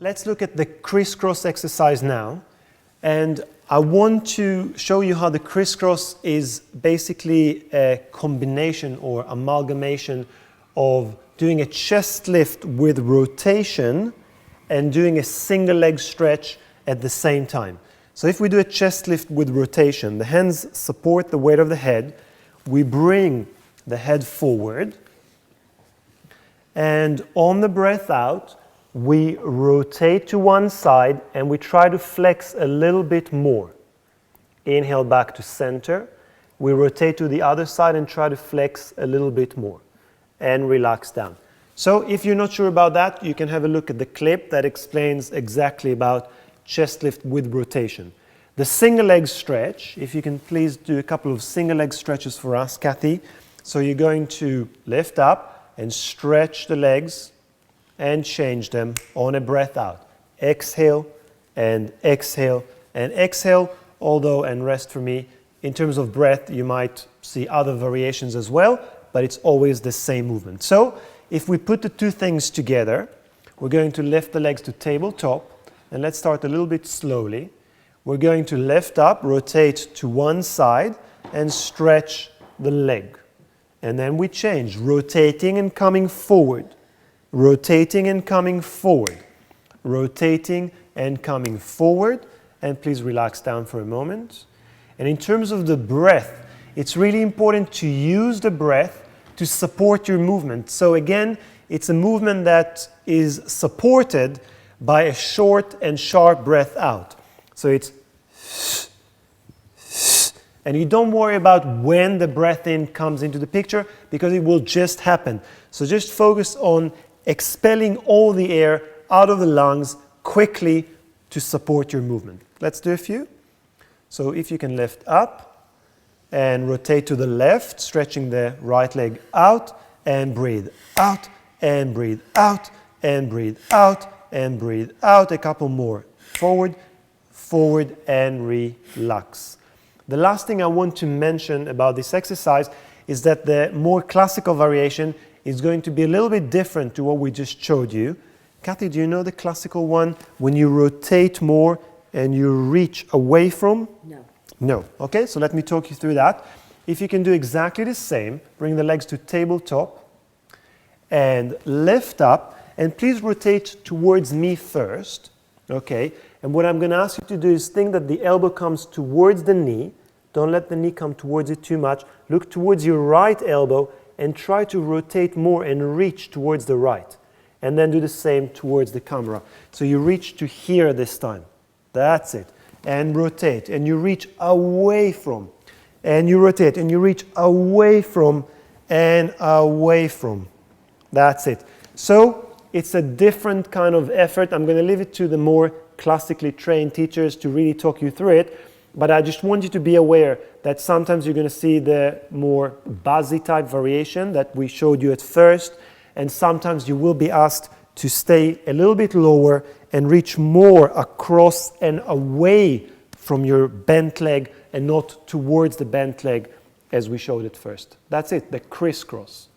Let's look at the crisscross exercise now. And I want to show you how the crisscross is basically a combination or amalgamation of doing a chest lift with rotation and doing a single leg stretch at the same time. So if we do a chest lift with rotation, the hands support the weight of the head, we bring the head forward, and on the breath out, we rotate to one side and we try to flex a little bit more. Inhale back to center. We rotate to the other side and try to flex a little bit more and relax down. So if you're not sure about that, you can have a look at the clip that explains exactly about chest lift with rotation. The single leg stretch, if you can please do a couple of single leg stretches for us, Kathy. So you're going to lift up and stretch the legs and change them on a breath out. Exhale and exhale and exhale, although, and rest for me, in terms of breath, you might see other variations as well, but it's always the same movement. So if we put the two things together, we're going to lift the legs to tabletop, and let's start a little bit slowly. We're going to lift up, rotate to one side, and stretch the leg. And then we change, rotating and coming forward. Rotating and coming forward, rotating and coming forward, and please relax down for a moment. And in terms of the breath, it's really important to use the breath to support your movement. So again, it's a movement that is supported by a short and sharp breath out. So it's and you don't worry about when the breath in comes into the picture because it will just happen. So just focus on expelling all the air out of the lungs quickly to support your movement. Let's do a few. So if you can lift up and rotate to the left, stretching the right leg out, and breathe out, and breathe out, and breathe out, and breathe out. A couple more. Forward, forward, and relax. The last thing I want to mention about this exercise is that the more classical variation is going to be a little bit different to what we just showed you. Kathy, do you know the classical one? When you rotate more and you reach away from? No. No. Okay, so let me talk you through that. If you can do exactly the same, bring the legs to tabletop and lift up, and please rotate towards me first. Okay, and what I'm going to ask you to do is think that the elbow comes towards the knee. Don't let the knee come towards it too much. Look towards your right elbow and try to rotate more and reach towards the right. And then do the same towards the camera. So you reach to here this time. That's it. And rotate. And you reach away from. And you rotate. And you reach away from and away from. That's it. So it's a different kind of effort. I'm going to leave it to the more classically trained teachers to really talk you through it. But I just want you to be aware that sometimes you're going to see the more buzzy type variation that we showed you at first, and sometimes you will be asked to stay a little bit lower and reach more across and away from your bent leg and not towards the bent leg as we showed at first. That's it, the crisscross.